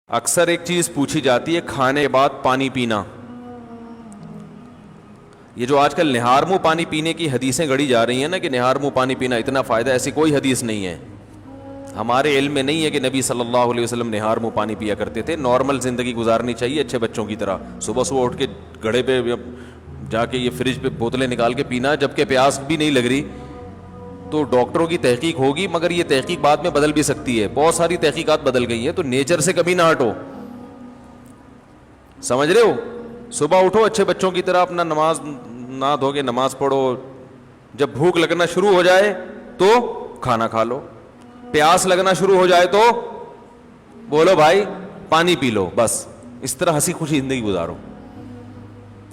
اکثر ایک چیز پوچھی جاتی ہے کھانے کے بعد پانی پینا. یہ جو آج کل نہار منہ پانی پینے کی حدیثیں گڑھی جا رہی ہیں نا کہ نہار منہ پانی پینا اتنا فائدہ، ایسی کوئی حدیث نہیں ہے. ہمارے علم میں نہیں ہے کہ نبی صلی اللہ علیہ وسلم نہار منہ پانی پیا کرتے تھے. نارمل زندگی گزارنی چاہیے اچھے بچوں کی طرح. صبح صبح اٹھ کے گھڑے پہ جا کے یہ فریج پہ بوتلیں نکال کے پینا جبکہ پیاس بھی نہیں لگ رہی. تو ڈاکٹروں کی تحقیق ہوگی، مگر یہ تحقیق بعد میں بدل بھی سکتی ہے. بہت ساری تحقیقات بدل گئی ہیں. تو نیچر سے کبھی نہ ہٹو، سمجھ رہے ہو. صبح اٹھو اچھے بچوں کی طرح، اپنا نماز نہ دھو کے نماز پڑھو. جب بھوک لگنا شروع ہو جائے تو کھانا کھا لو. پیاس لگنا شروع ہو جائے تو بولو بھائی پانی پی لو. بس اس طرح ہنسی خوشی زندگی گزارو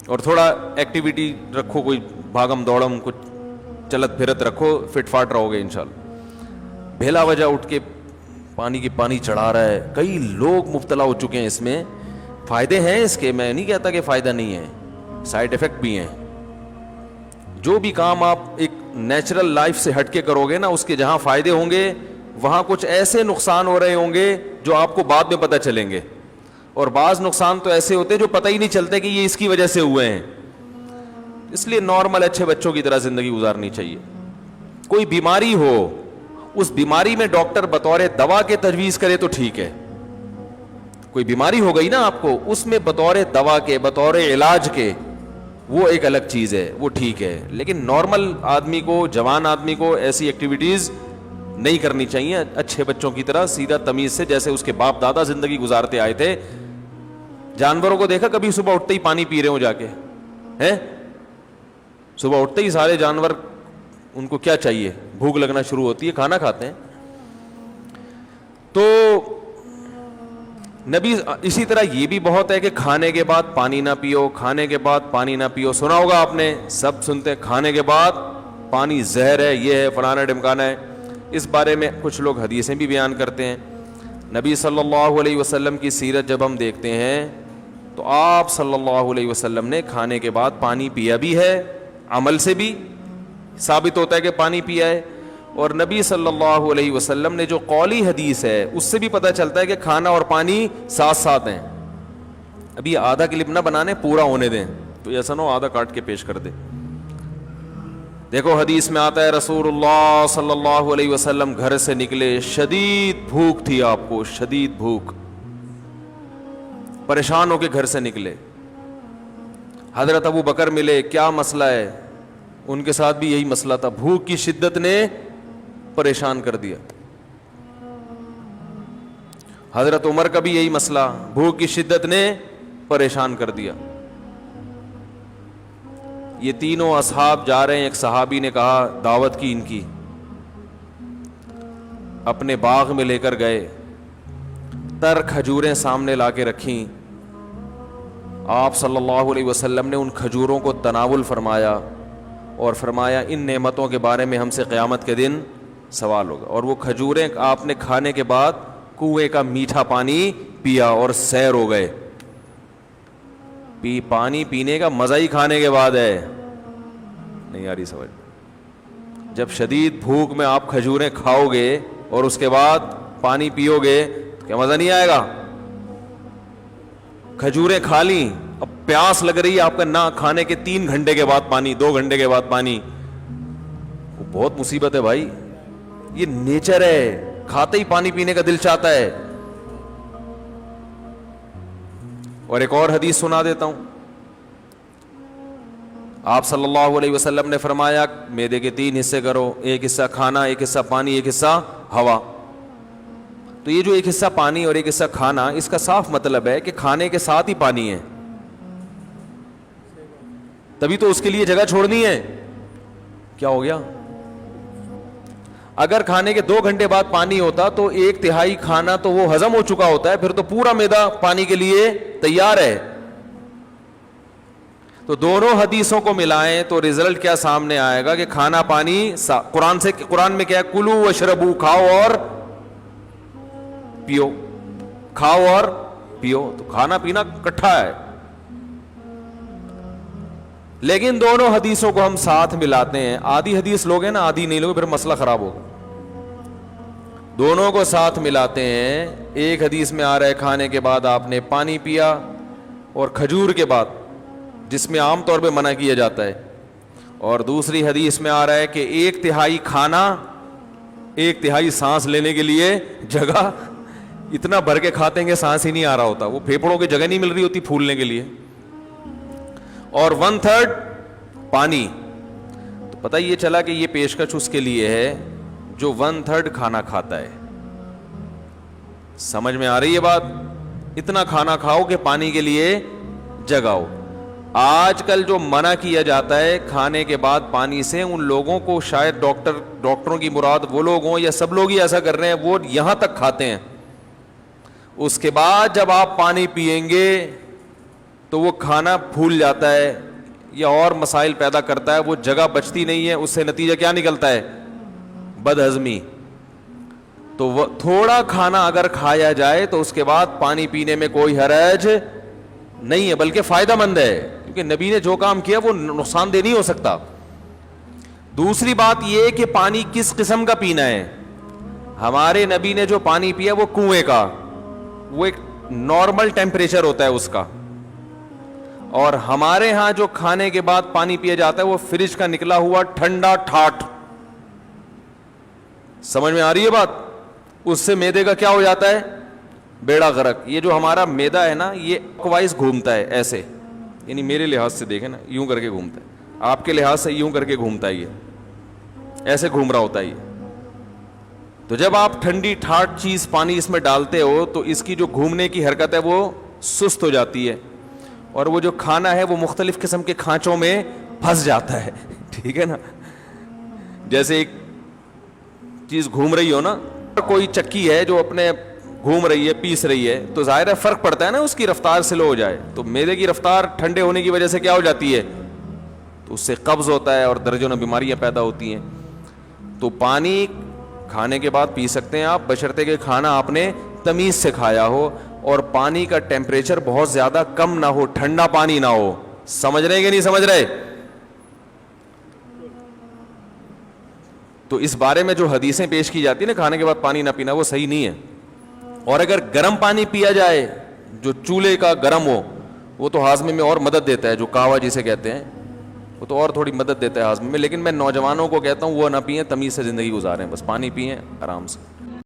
اور تھوڑا ایکٹیویٹی رکھو، کوئی بھاگم دوڑم، کچھ چلت پھرت رکھو، فٹ فاٹ رہو گے انشاءاللہ. بھیلا وجہ اٹھ کے پانی چڑھا رہا ہے. کئی لوگ مبتلا ہو چکے ہیں اس میں. فائدے ہیں اس کے، میں نہیں کہتا کہ فائدہ نہیں ہے، سائیڈ افیکٹ بھی ہیں. جو بھی کام آپ ایک نیچرل لائف سے ہٹ کے کرو گے نا، اس کے جہاں فائدے ہوں گے وہاں کچھ ایسے نقصان ہو رہے ہوں گے جو آپ کو بعد میں پتہ چلیں گے. اور بعض نقصان تو ایسے ہوتے ہیں جو پتہ ہی نہیں چلتے کہ یہ اس کی وجہ سے ہوئے ہیں. اس لیے نارمل اچھے بچوں کی طرح زندگی گزارنی چاہیے. کوئی بیماری ہو، اس بیماری میں ڈاکٹر بطور دوا کے تجویز کرے تو ٹھیک ہے. کوئی بیماری ہو گئی نا آپ کو، اس میں بطور دوا کے، بطور علاج کے، وہ ایک الگ چیز ہے، وہ ٹھیک ہے. لیکن نارمل آدمی کو، جوان آدمی کو ایسی ایکٹیویٹیز نہیں کرنی چاہیے. اچھے بچوں کی طرح سیدھا تمیز سے، جیسے اس کے باپ دادا زندگی گزارتے آئے تھے. جانوروں کو دیکھا کبھی صبح اٹھتے ہی پانی پی رہے ہو جا کے؟ ہیں صبح اٹھتے ہی سارے جانور، ان کو کیا چاہیے؟ بھوک لگنا شروع ہوتی ہے، کھانا کھاتے ہیں. تو نبی اسی طرح یہ بھی بہت ہے کہ کھانے کے بعد پانی نہ پیو، کھانے کے بعد پانی نہ پیو. سنا ہوگا آپ نے، سب سنتے ہیں کھانے کے بعد پانی زہر ہے، یہ ہے، فلانا ڈمکانا ہے. اس بارے میں کچھ لوگ حدیثیں بھی بیان کرتے ہیں. نبی صلی اللہ علیہ وسلم کی سیرت جب ہم دیکھتے ہیں تو آپ صلی اللہ علیہ وسلم نے کھانے کے بعد پانی پیا بھی ہے، عمل سے بھی ثابت ہوتا ہے کہ پانی پیا ہے. اور نبی صلی اللہ علیہ وسلم نے جو قولی حدیث ہے اس سے بھی پتہ چلتا ہے کہ کھانا اور پانی ساتھ ساتھ ہیں. ابھی آدھا کلپ نہ بنانے، پورا ہونے دیں، تو ایسا نہ ہو آدھا کاٹ کے پیش کر دے. دیکھو حدیث میں آتا ہے رسول اللہ صلی اللہ علیہ وسلم گھر سے نکلے، شدید بھوک تھی آپ کو، شدید بھوک، پریشان ہو کے گھر سے نکلے. حضرت ابو بکر ملے، کیا مسئلہ ہے؟ ان کے ساتھ بھی یہی مسئلہ تھا، بھوک کی شدت نے پریشان کر دیا. حضرت عمر کا بھی یہی مسئلہ، بھوک کی شدت نے پریشان کر دیا. یہ تینوں اصحاب جا رہے ہیں. ایک صحابی نے کہا، دعوت کی ان کی، اپنے باغ میں لے کر گئے، تر کھجوریں سامنے لا کے رکھیں. آپ صلی اللہ علیہ وسلم نے ان کھجوروں کو تناول فرمایا اور فرمایا ان نعمتوں کے بارے میں ہم سے قیامت کے دن سوال ہوگا. اور وہ کھجوریں آپ نے کھانے کے بعد کنویں کا میٹھا پانی پیا اور سیر ہو گئے. پانی پینے کا مزہ ہی کھانے کے بعد ہے. نہیں آ رہی سمجھ؟ جب شدید بھوک میں آپ کھجوریں کھاؤ گے اور اس کے بعد پانی پیو گے تو کیا مزہ نہیں آئے گا؟ کھجوریں کھا لیں، اب پیاس لگ رہی ہے آپ کا، نہ کھانے کے 3 گھنٹے کے بعد پانی، 2 گھنٹے کے بعد پانی، وہ بہت مصیبت ہے بھائی. یہ نیچر ہے، کھاتے ہی پانی پینے کا دل چاہتا ہے. اور ایک اور حدیث سنا دیتا ہوں. آپ صلی اللہ علیہ وسلم نے فرمایا معدے کے 3 حصے کرو، ایک حصہ کھانا، ایک حصہ پانی، ایک حصہ ہوا. تو یہ جو ایک حصہ پانی اور ایک حصہ کھانا، اس کا صاف مطلب ہے کہ کھانے کے ساتھ ہی پانی ہے، تبھی تو اس کے لیے جگہ چھوڑنی ہے. کیا ہو گیا؟ اگر کھانے کے 2 گھنٹے بعد پانی ہوتا تو 1/3 کھانا تو وہ ہضم ہو چکا ہوتا ہے، پھر تو پورا معدہ پانی کے لیے تیار ہے. تو دونوں حدیثوں کو ملائیں تو رزلٹ کیا سامنے آئے گا کہ کھانا پانی قرآن میں کیا ہے؟ کلو واشربو، کھاؤ اور پیو، کھاؤ اور پیو. تو کھانا پینا اکٹھا ہے. لیکن دونوں حدیثوں کو ہم ساتھ ملاتے ہیں. آدھی حدیث لوگ ہیں نا، آدھی نہیں لوگ، پھر مسئلہ خراب ہوگا. دونوں کو ساتھ ملاتے ہیں. ایک حدیث میں آ رہا ہے کھانے کے بعد آپ نے پانی پیا اور کھجور کے بعد, جس میں عام طور پہ منع کیا جاتا ہے, اور دوسری حدیث میں آ رہا ہے کہ 1/3 کھانا 1/3 سانس لینے کے لیے جگہ. اتنا بھر کے کھاتے ہیں کہ سانس ہی نہیں آ رہا ہوتا, وہ پھیپھڑوں کی جگہ نہیں مل رہی ہوتی پھولنے کے لیے. اور 1/3 پانی. تو پتہ یہ چلا کہ یہ پیشکش اس کے لیے ہے جو 1/3 کھانا کھاتا ہے. سمجھ میں آ رہی ہے بات؟ اتنا کھانا کھاؤ کہ پانی کے لیے جگہ ہو. آج کل جو منع کیا جاتا ہے کھانے کے بعد پانی سے, ان لوگوں کو شاید ڈاکٹروں کی مراد وہ لوگ ہوں یا سب لوگ ہی ایسا کر رہے ہیں, وہ یہاں تک کھاتے ہیں, اس کے بعد جب آپ پانی پیئیں گے تو وہ کھانا پھول جاتا ہے یا اور مسائل پیدا کرتا ہے, وہ جگہ بچتی نہیں ہے. اس سے نتیجہ کیا نکلتا ہے؟ بد ہضمی. تو وہ تھوڑا کھانا اگر کھایا جائے تو اس کے بعد پانی پینے میں کوئی حرج نہیں ہے, بلکہ فائدہ مند ہے, کیونکہ نبی نے جو کام کیا وہ نقصان دہ نہیں ہو سکتا. دوسری بات یہ کہ پانی کس قسم کا پینا ہے. ہمارے نبی نے جو پانی پیا وہ کنویں کا, وہ ایک نارمل ٹیمپریچر ہوتا ہے اس کا, اور ہمارے ہاں جو کھانے کے بعد پانی پیا جاتا ہے وہ فریج کا نکلا ہوا ٹھنڈا ٹھاٹ. سمجھ میں آ رہی ہے بات؟ اس سے میدے کا کیا ہو جاتا ہے؟ بیڑا غرق. یہ جو ہمارا میدا ہے نا یہ وائز گھومتا ہے ایسے, یعنی میرے لحاظ سے دیکھیں نا یوں کر کے گھومتا ہے, آپ کے لحاظ سے یوں کر کے گھومتا ہے, یہ ایسے گھوم رہا ہوتا ہے یہ. تو جب آپ ٹھنڈی ٹھاٹ چیز پانی اس میں ڈالتے ہو تو اس کی جو گھومنے کی حرکت ہے وہ سست ہو جاتی ہے, اور وہ جو کھانا ہے وہ مختلف قسم کے کھانچوں میں پھنس جاتا ہے. ٹھیک ہے نا, جیسے ایک چیز گھوم رہی ہو نا, کوئی چکی ہے جو اپنے گھوم رہی ہے پیس رہی ہے, تو ظاہر ہے فرق پڑتا ہے نا, اس کی رفتار سلو ہو جائے تو میدے کی رفتار ٹھنڈے ہونے کی وجہ سے کیا ہو جاتی ہے, تو اس سے قبض ہوتا ہے اور درجنوں بیماریاں پیدا ہوتی ہیں. تو پانی کھانے کے بعد پی سکتے ہیں آپ, بشرطے کہ کھانا آپ نے تمیز سے کھایا ہو اور پانی کا ٹیمپریچر بہت زیادہ کم نہ ہو, ٹھنڈا پانی نہ ہو. سمجھ رہے کہ نہیں سمجھ رہے؟ تو اس بارے میں جو حدیثیں پیش کی جاتی ہیں نا کھانے کے بعد پانی نہ پینا, وہ صحیح نہیں ہے. اور اگر گرم پانی پیا جائے جو چولہے کا گرم ہو, وہ تو ہاضمے میں اور مدد دیتا ہے, جو قہوہ جسے کہتے ہیں, وہ تو اور تھوڑی مدد دیتا ہے ہاضمے میں. لیکن میں نوجوانوں کو کہتا ہوں وہ نہ پئیں, تمیز سے زندگی گزاریں, بس پانی پئیں آرام سے.